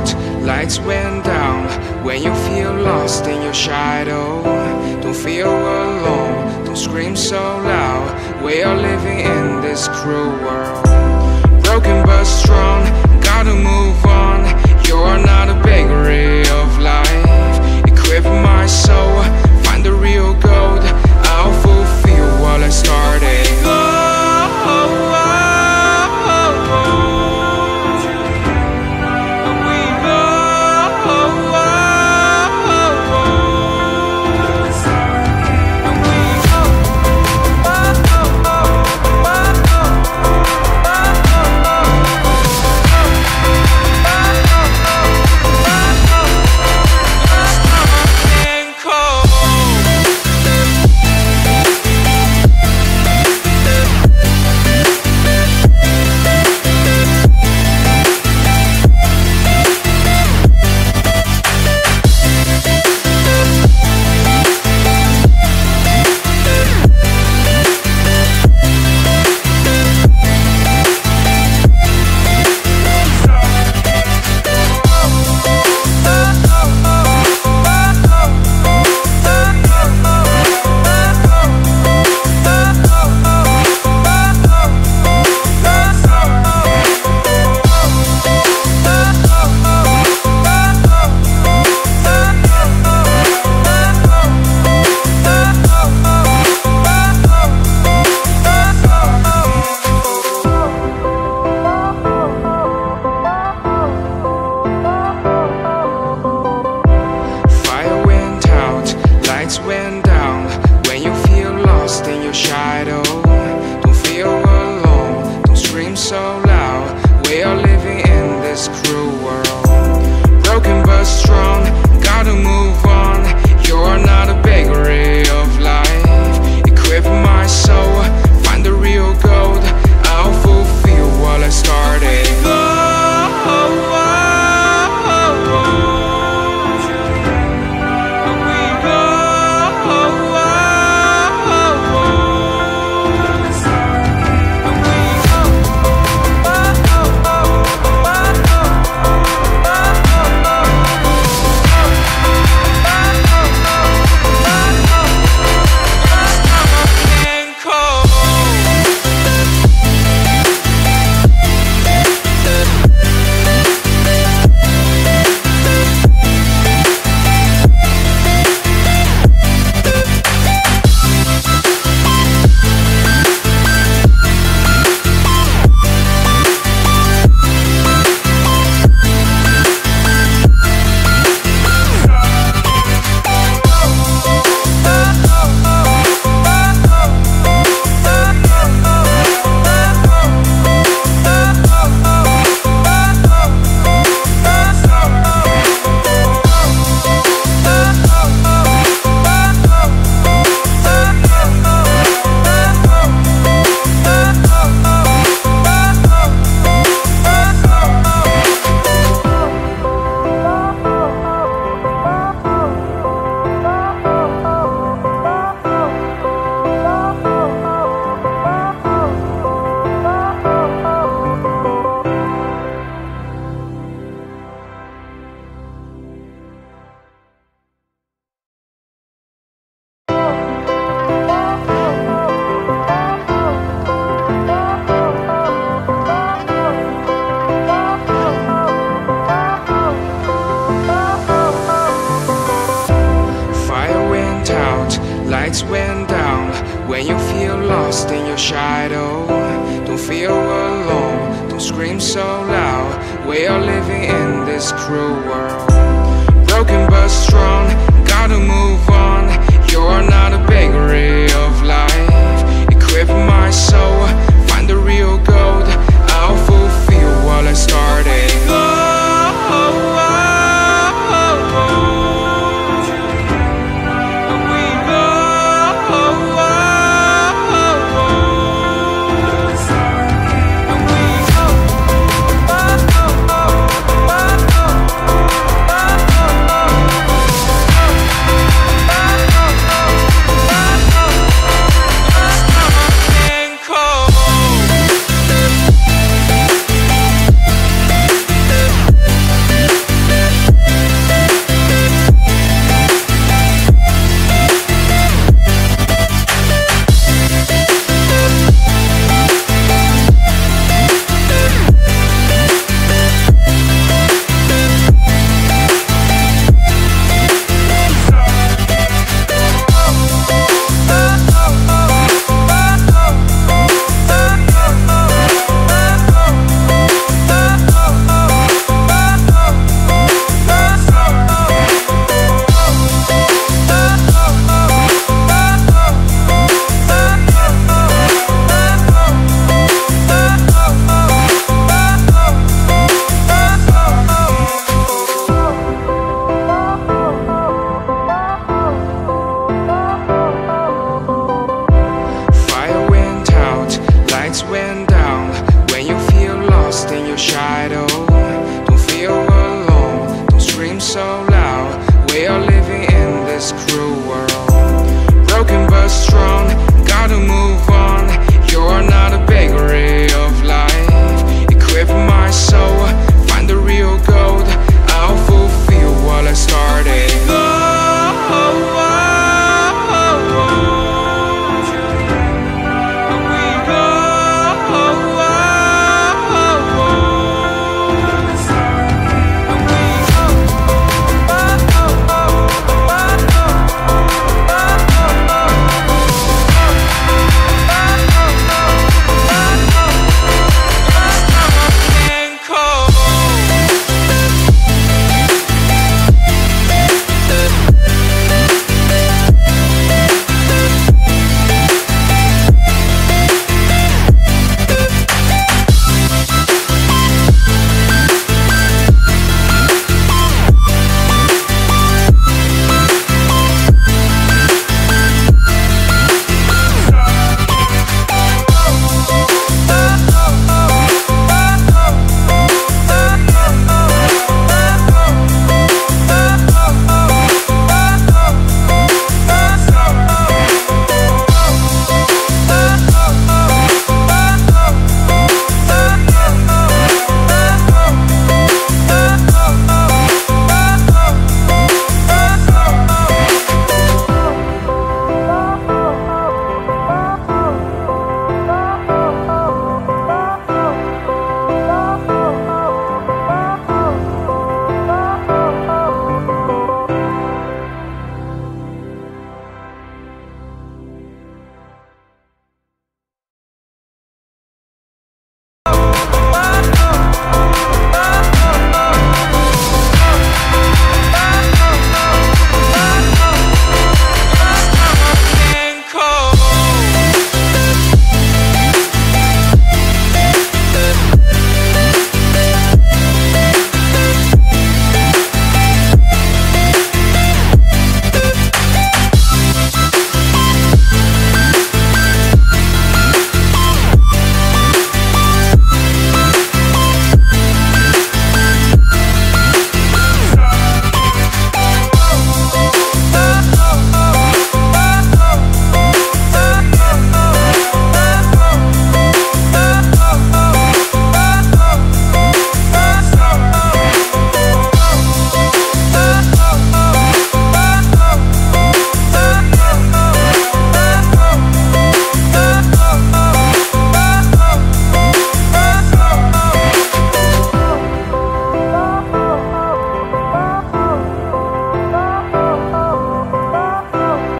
out, lights went down. When you feel lost in your shadow, don't feel alone, don't scream so loud. We are living in this cruel world, broken but strong, gotta move on. You're not a bakery of life. Equip my soul, find the real gold. I'll fulfill what I started. Went down. When you feel lost in your shadow, don't feel alone, don't scream so loud. We are living in this cruel world, broken but strong, gotta move on. You're not a bakery of life. Equip my soul, find the real gold. I'll fulfill what I started. Lights went down. When you feel lost in your shadow, don't feel alone, don't scream so loud. We are living in this cruel world.